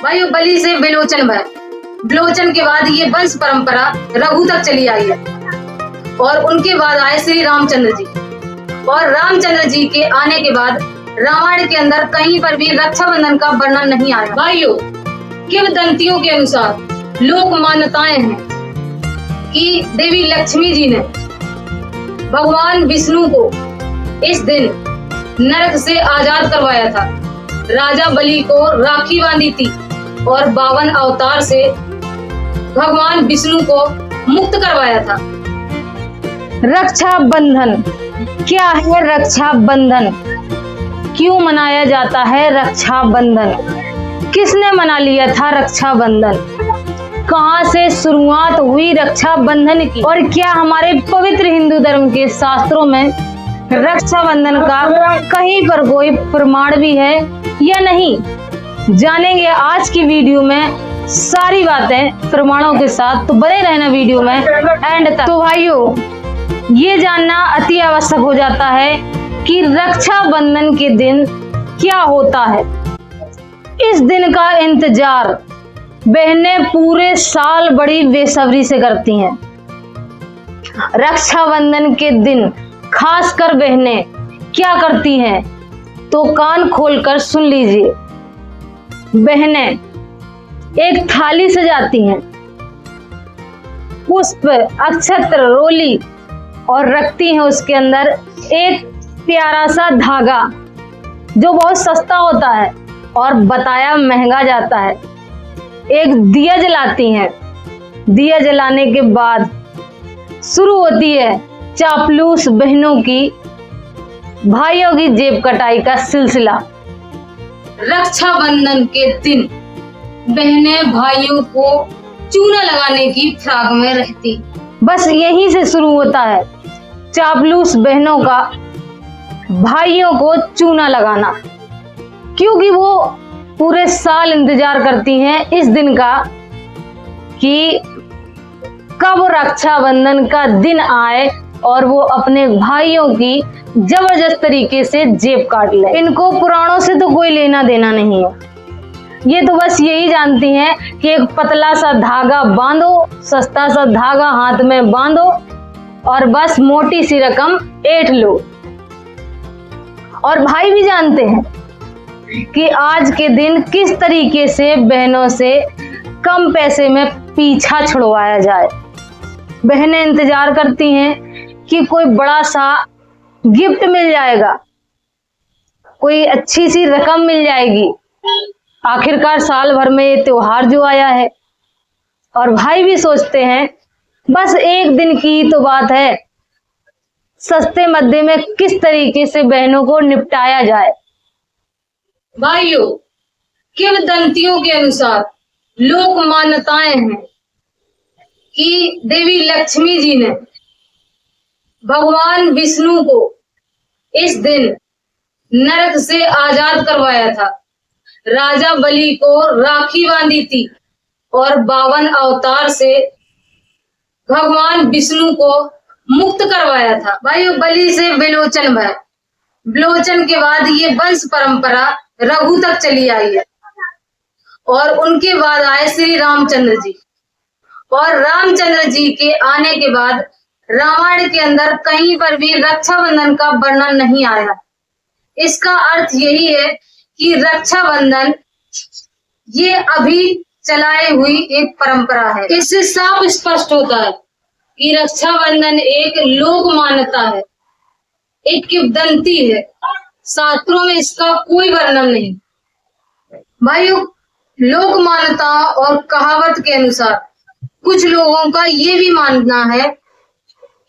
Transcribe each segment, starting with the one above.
भाई बलि से विलोचन भय, विलोचन के बाद ये वंश परंपरा रघु तक चली आई है और उनके बाद आए श्री रामचंद्र जी। और रामचंद्र जी के आने के बाद रामायण के अंदर कहीं पर भी रक्षाबंधन का वर्णन नहीं आया। भाइयों, किंवदंतियों के अनुसार लोक मान्यताएं हैं कि देवी लक्ष्मी जी ने भगवान विष्णु को इस दिन नरक से आजाद करवाया था। राजा बलि को राखी बांधी थी और 52 अवतार से भगवान विष्णु को मुक्त करवाया था। रक्षाबंधन क्या है? रक्षाबंधन क्यों मनाया जाता है? रक्षाबंधन किसने मना लिया था? रक्षाबंधन कहां से शुरुआत हुई रक्षाबंधन की? और क्या हमारे पवित्र हिंदू धर्म के शास्त्रों में रक्षाबंधन का कहीं पर कोई प्रमाण भी है या नहीं? जानेंगे आज की वीडियो में सारी बातें प्रमाणों के साथ, तो बने रहना वीडियो में एंड तक। तो भाइयों, ये जानना अति आवश्यक हो जाता है कि रक्षाबंधन के दिन क्या होता है। इस दिन का इंतजार बहनें पूरे साल बड़ी बेसब्री से करती हैं। रक्षाबंधन के दिन खासकर बहनें क्या करती हैं, तो कान खोलकर सुन लीजिए। बहनें एक थाली सजाती हैं, पुष्प, अक्षत, रोली और रखती हैं उसके अंदर एक प्यारा सा धागा जो बहुत सस्ता होता है और बताया महंगा जाता है। एक दिया जलाती हैं। दिया जलाने के बाद शुरू होती है चापलूस बहनों की, भाइयों की जेब कटाई का सिलसिला। रक्षाबंधन के दिन बहनें भाइयों को चूना लगाने की फिराक में रहती। बस यहीं से शुरू होता है चापलूस बहनों का भाइयों को चूना लगाना, क्योंकि वो पूरे साल इंतजार करती हैं इस दिन का कि कब रक्षाबंधन का दिन आए और वो अपने भाइयों की जबरदस्त तरीके से जेब काट ले। इनको पुराणों से तो कोई लेना देना नहीं है। ये तो बस यही जानती हैं कि एक पतला सा धागा बांधो, सस्ता सा धागा हाथ में बांधो और बस मोटी सी रकम ऐंठ लो। और भाई भी जानते हैं कि आज के दिन किस तरीके से बहनों से कम पैसे में पीछा छुड़वाया जाए। बहनें इंतजार करती हैं कि कोई बड़ा सा गिफ्ट मिल जाएगा, कोई अच्छी सी रकम मिल जाएगी। आखिरकार साल भर में ये त्योहार जो आया है, और भाई भी सोचते हैं बस एक दिन की तो बात है, सस्ते मद्दे में किस तरीके से बहनों को निपटाया जाए। भाइयों, किंवदंतियों के अनुसार लोक मान्यताएं हैं कि देवी लक्ष्मी जी ने भगवान विष्णु को इस दिन नरक से आजाद करवाया था। राजा बलि को राखी बांधी थी और 52 अवतार से भगवान विष्णु को मुक्त करवाया था। भाइयों, बलि से विलोचन भय, विलोचन के बाद ये वंश परंपरा रघु तक चली आई है और उनके बाद आए श्री रामचंद्र जी। और रामचंद्र जी के आने के बाद रामायण के अंदर कहीं पर भी रक्षाबंधन का वर्णन नहीं आया। इसका अर्थ यही है कि रक्षाबंधन ये अभी चलाई हुई एक परंपरा है। इससे साफ स्पष्ट होता है कि रक्षाबंधन एक लोक मान्यता है, एक किंवदंती है। शास्त्रों में इसका कोई वर्णन नहीं। भाइयों, लोक मान्यता और कहावत के अनुसार कुछ लोगों का ये भी मानना है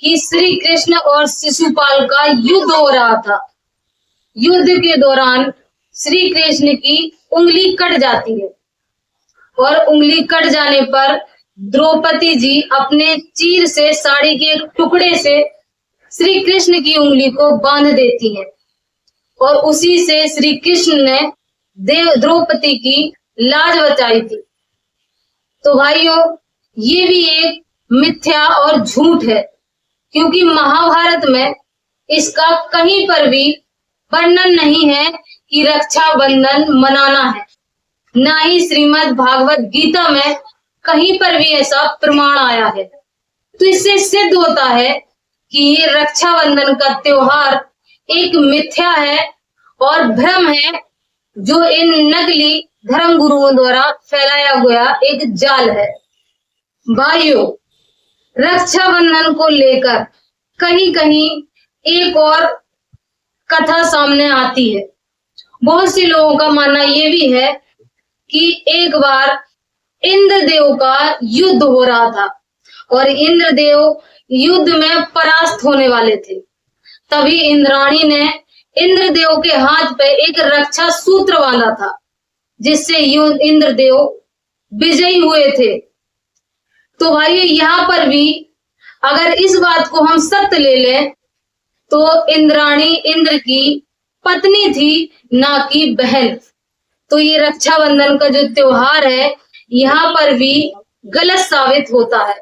कि श्री कृष्ण और शिशुपाल का युद्ध हो रहा था। युद्ध के दौरान श्री कृष्ण की उंगली कट जाती है और उंगली कट जाने पर द्रौपदी जी अपने चीर से, साड़ी के एक टुकड़े से श्री कृष्ण की उंगली को बांध देती हैं और उसी से श्री कृष्ण ने द्रौपदी की लाज बचाई थी। तो भाइयों, ये भी एक मिथ्या और झूठ है, क्योंकि महाभारत में इसका कहीं पर भी वर्णन नहीं है कि रक्षाबंधन मनाना है। ना ही श्रीमद् भागवत गीता में कहीं पर भी ऐसा प्रमाण आया है। तो इससे सिद्ध होता है कि ये रक्षाबंधन का त्योहार एक मिथ्या है और भ्रम है, जो इन नकली धर्म गुरुओं द्वारा फैलाया गया एक जाल है। भाइयों, रक्षाबंधन को लेकर कहीं कहीं एक और कथा सामने आती है। बहुत से लोगों का मानना ये भी है कि एक बार इंद्रदेव का युद्ध हो रहा था और इंद्रदेव युद्ध में परास्त होने वाले थे। तभी इंद्राणी ने इंद्रदेव के हाथ पे एक रक्षा सूत्र बांधा था, जिससे इंद्रदेव विजयी हुए थे। तो भाई यहाँ पर भी अगर इस बात को हम सत्य ले लें तो इंद्राणी इंद्र की पत्नी थी, ना कि बहन। तो ये रक्षाबंधन का जो त्योहार है यहाँ पर भी गलत साबित होता है।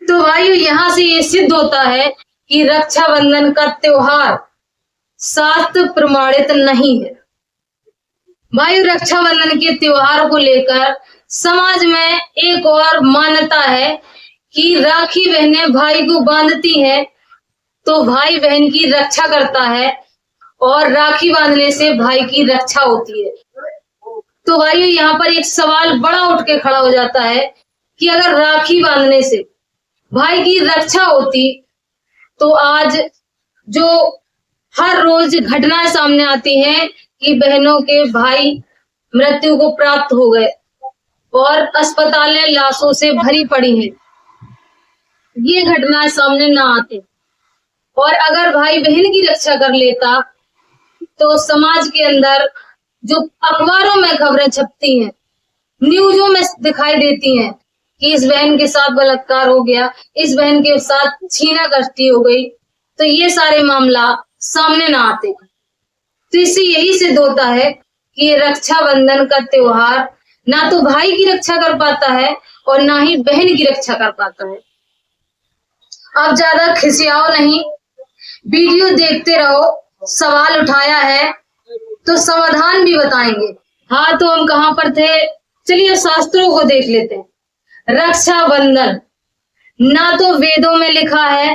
तो भाइयों, यहाँ से ये सिद्ध होता है कि रक्षाबंधन का त्योहार शास्त्र प्रमाणित नहीं है। भाइयों, रक्षाबंधन के त्योहार को लेकर समाज में एक और मान्यता है कि राखी बहनें भाई को बांधती हैं तो भाई बहन की रक्षा करता है और राखी बांधने से भाई की रक्षा होती है। तो भाइयों, यहाँ पर एक सवाल बड़ा उठ के खड़ा हो जाता है कि अगर राखी बांधने से भाई की रक्षा होती तो आज जो हर रोज घटनाएं सामने आती हैं कि बहनों के भाई मृत्यु को प्राप्त हो गए और अस्पतालें लाशों से भरी पड़ी हैं, ये घटनाएं सामने ना आती और अगर भाई बहन की रक्षा कर लेता तो समाज के अंदर जो अखबारों में खबरें छपती हैं, न्यूज़ों में दिखाई देती हैं कि इस बहन के साथ बलात्कार हो गया, इस बहन के साथ छीना-कष्टी हो गई, तो ये सारे मामला सामने ना आते। तो इससे यही सिद्ध होता है कि रक्षाबंधन का त्योहार ना तो भाई की रक्षा कर पाता है और ना ही बहन की रक्षा कर पाता है। अब ज्यादा खिसियाओ नहीं, वीडियो देखते रहो। सवाल उठाया है तो समाधान भी बताएंगे। हाँ, तो हम कहाँ पर थे, चलिए शास्त्रों को देख लेते हैं। रक्षाबंधन ना तो वेदों में लिखा है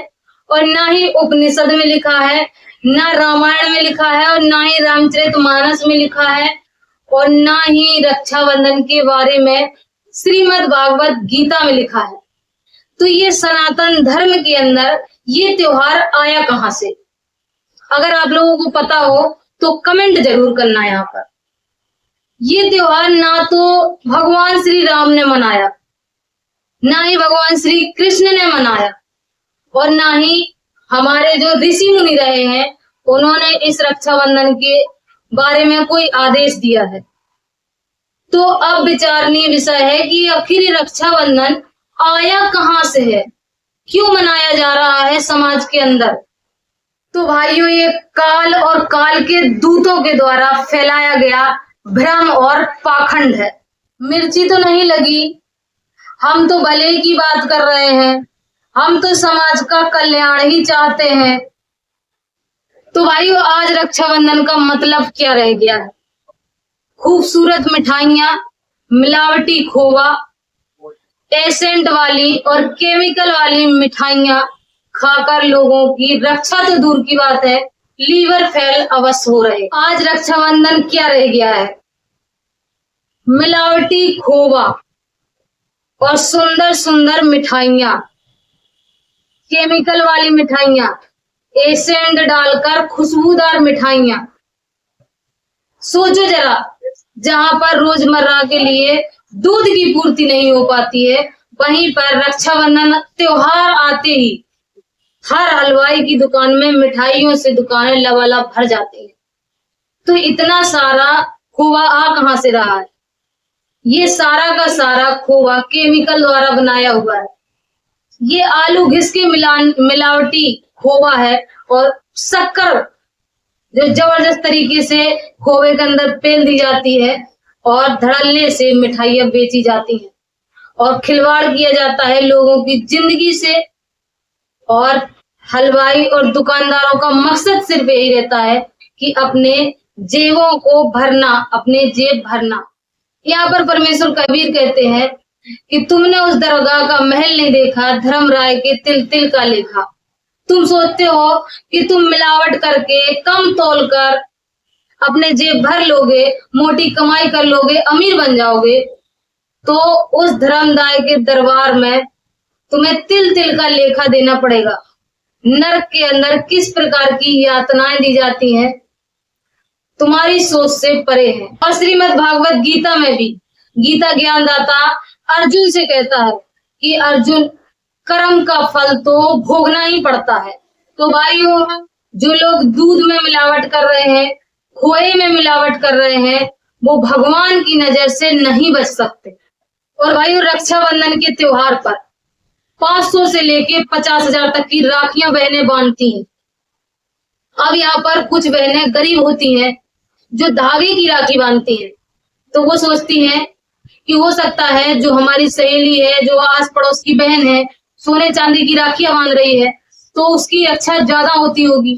और ना ही उपनिषद में लिखा है, ना रामायण में लिखा है और ना ही रामचरितमानस में लिखा है और ना ही रक्षाबंधन के बारे में श्रीमद् भागवत गीता में लिखा है। तो ये सनातन धर्म के अंदर ये त्योहार आया कहाँ से? अगर आप लोगों को पता हो तो कमेंट जरूर करना। यहाँ पर ये त्योहार ना तो भगवान श्री राम ने मनाया, ना ही भगवान श्री कृष्ण ने मनाया और ना ही हमारे जो ऋषि मुनि रहे हैं उन्होंने इस रक्षाबंधन के बारे में कोई आदेश दिया है। तो अब विचारणीय विषय है कि आखिर ये रक्षाबंधन आया कहाँ से है, क्यों मनाया जा रहा है समाज के अंदर? तो भाइयों, ये काल और काल के दूतों के द्वारा फैलाया गया भ्रम और पाखंड है। मिर्ची तो नहीं लगी, हम तो भले की बात कर रहे हैं, हम तो समाज का कल्याण ही चाहते हैं। तो भाइयों, आज रक्षाबंधन का मतलब क्या रह गया है? खूबसूरत मिठाइयां, मिलावटी खोवा, एसेंट वाली और केमिकल वाली मिठाइयां खाकर लोगों की रक्षा तो दूर की बात है, लीवर फेल अवश्य हो रहे। आज रक्षाबंधन क्या रह गया है? मिलावटी खोवा और सुंदर सुंदर मिठाइयां, केमिकल वाली मिठाइयां, एसेंट डालकर खुशबूदार मिठाइयां। सोचो जरा, जहां पर रोजमर्रा के लिए दूध की पूर्ति नहीं हो पाती है, वहीं पर रक्षाबंधन त्योहार आते ही हर हलवाई की दुकान में मिठाइयों से दुकानें लबालब भर जाती हैं। तो इतना सारा खोवा आ कहां से रहा है? ये सारा का सारा खोवा केमिकल द्वारा बनाया हुआ है। ये आलू घिस के मिलावटी खोवा है और शक्कर जो जबरदस्त तरीके से खोवे के अंदर पेल दी जाती है और धड़ल्ले से मिठाइयां बेची जाती हैं और खिलवाड़ किया जाता है लोगों की जिंदगी से। और हलवाई और दुकानदारों का मकसद सिर्फ यही रहता है कि अपने जेबों को भरना, अपने जेब भरना। यहाँ पर परमेश्वर कबीर कहते हैं कि तुमने उस दरगाह का महल नहीं देखा, धर्मराय के तिल तिल का लेखा। तुम सोचते हो कि तुम मिलावट करके, कम तोल कर अपने जेब भर लोगे, मोटी कमाई कर लोगे, अमीर बन जाओगे, तो उस धर्मराय के दरबार में तुम्हें तिल तिल का लेखा देना पड़ेगा। नरक के अंदर किस प्रकार की यातनाएं दी जाती हैं, तुम्हारी सोच से परे है। और श्रीमद् भागवत गीता में भी गीता ज्ञानदाता अर्जुन से कहता है कि अर्जुन, कर्म का फल तो भोगना ही पड़ता है। तो भाइयों, जो लोग दूध में मिलावट कर रहे हैं, खोए में मिलावट कर रहे हैं, वो भगवान की नजर से नहीं बच सकते। और भाइयों, रक्षाबंधन के त्योहार पर 500 से लेके 50,000 तक की राखियां बहनें बांधती हैं। अब यहाँ पर कुछ बहनें गरीब होती हैं जो धागे की राखी बांधती हैं, तो वो सोचती हैं कि हो सकता है जो हमारी सहेली है, जो आस पड़ोस की बहन है, सोने चांदी की राखियां बांध रही है, तो उसकी रक्षा ज्यादा होती होगी,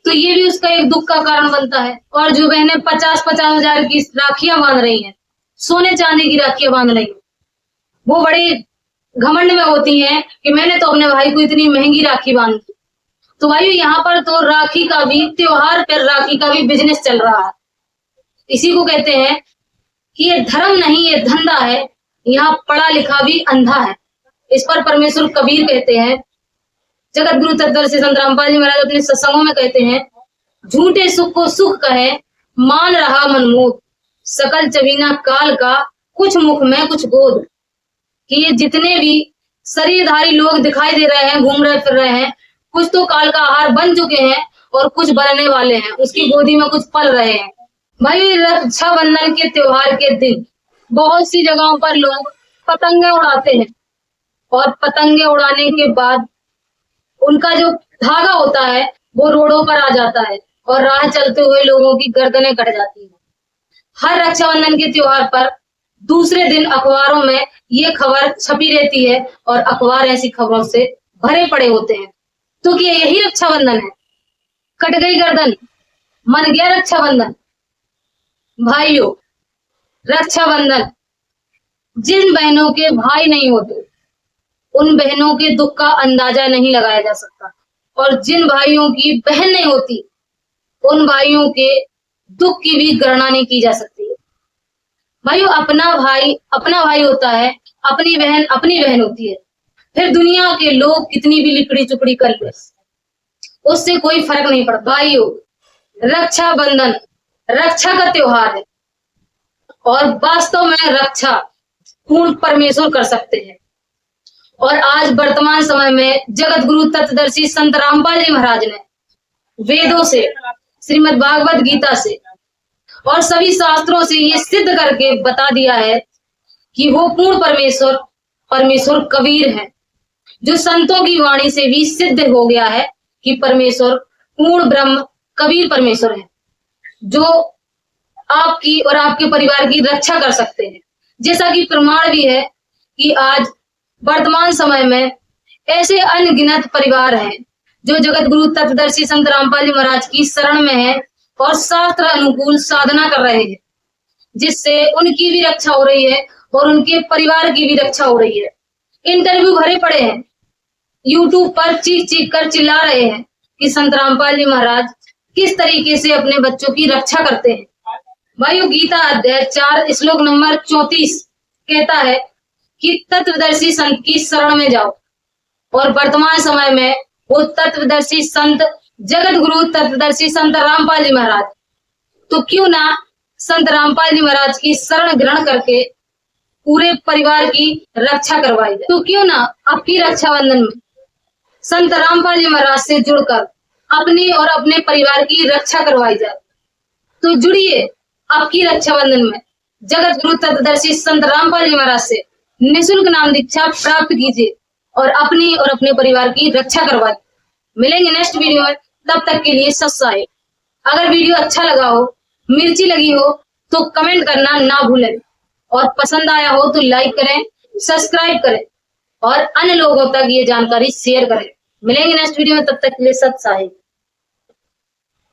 तो ये भी उसका एक दुख का कारण बनता है। और जो बहनें 50-50 हजार की राखियां बांध रही हैं, सोने चांदी की राखियां बांध रही हैं, वो बड़े घमंड में होती हैं कि मैंने तो अपने भाई को इतनी महंगी राखी बांधी। तो भाई, यहाँ पर तो राखी का भी, त्योहार पर राखी का भी बिजनेस चल रहा है। इसी को कहते हैं कि ये धर्म नहीं, ये धंधा है, यहाँ पढ़ा लिखा भी अंधा है। इस पर परमेश्वर कबीर कहते हैं, जगत गुरु तत्वदर्शी संत रामपाल जी महाराज अपने सत्संगों में कहते हैं, झूठे सुख को सुख कहे, मान रहा मनमोद, सकल चबीना काल का, कुछ मुख में कुछ गोद। कि ये जितने भी शरीरधारी लोग दिखाई दे रहे हैं, घूम रहे फिर रहे हैं, कुछ तो काल का आहार बन चुके हैं और कुछ बनने वाले हैं, उसकी गोदी में कुछ पल रहे हैं। भाई, रक्षाबंधन के त्योहार के दिन बहुत सी जगहों पर लोग पतंगे उड़ाते हैं, और पतंगे उड़ाने के बाद उनका जो धागा होता है वो रोडों पर आ जाता है और राह चलते हुए लोगों की गर्दनें कट जाती हैं। हर रक्षाबंधन के त्योहार पर दूसरे दिन अखबारों में ये खबर छपी रहती है और अखबार ऐसी खबरों से भरे पड़े होते हैं। तो क्या यही रक्षाबंधन है? कट गई गर्दन, मन गया रक्षाबंधन। भाइयों, रक्षाबंधन जिन बहनों के भाई नहीं होते, उन बहनों के दुख का अंदाजा नहीं लगाया जा सकता, और जिन भाइयों की बहन नहीं होती, उन भाइयों के दुख की भी गणना नहीं की जा सकती है। भाइयों, अपना भाई होता है, अपनी बहन होती है। फिर दुनिया के लोग कितनी भी लिकड़ी चुकड़ी कर ले, उससे कोई फर्क नहीं पड़ता। भाइयों, रक्षाबंधन रक्षा का त्योहार है, और वास्तव में रक्षा पूर्ण परमेश्वर कर सकते हैं। और आज वर्तमान समय में जगत गुरु तत्वदर्शी संत रामपाल जी महाराज ने वेदों से, श्रीमद् भागवत गीता से और सभी शास्त्रों से ये सिद्ध करके बता दिया है कि वो पूर्ण परमेश्वर कबीर है, जो संतों की वाणी से भी सिद्ध हो गया है कि परमेश्वर पूर्ण ब्रह्म कबीर परमेश्वर है, जो आपकी और आपके परिवार की रक्षा कर सकते हैं। जैसा कि प्रमाण भी है कि आज वर्तमान समय में ऐसे अनगिनत परिवार हैं जो जगत गुरु तत्वदर्शी संत रामपाल जी महाराज की शरण में हैं और शास्त्र अनुकूल साधना कर रहे हैं, जिससे उनकी भी रक्षा हो रही है और उनके परिवार की भी रक्षा हो रही है। इंटरव्यू भरे पड़े हैं, यूट्यूब पर चीख चीख कर चिल्ला रहे हैं कि संत रामपाल जी महाराज किस तरीके से अपने बच्चों की रक्षा करते हैं। भाइयों, गीता अध्याय 4 श्लोक नंबर 34 कहता है कि तत्वदर्शी संत की शरण में जाओ, और वर्तमान समय में वो तत्वदर्शी संत जगत गुरु तत्वदर्शी संत रामपाल जी महाराज, तो क्यों ना संत रामपाल जी महाराज की शरण ग्रहण करके पूरे परिवार की रक्षा करवाई जाए। तो क्यों ना आपकी रक्षाबंधन में संत रामपाल जी महाराज से जुड़कर अपनी और अपने परिवार की रक्षा करवाई जाए। तो जुड़िए आपकी रक्षाबंधन में जगत गुरु तत्वदर्शी संत रामपाल जी महाराज से निःशुल्क नाम दीक्षा प्राप्त कीजिए और अपनी और अपने परिवार की रक्षा करवाइए। मिलेंगे नेक्स्ट वीडियो में, तब तक के लिए सत्साई। अगर वीडियो अच्छा लगा हो, मिर्ची लगी हो तो कमेंट करना ना भूलें, और पसंद आया हो तो लाइक करें, सब्सक्राइब करें और अन्य लोगों तक ये जानकारी शेयर करें। मिलेंगे नेक्स्ट वीडियो में, तब तक के लिए सत्साई।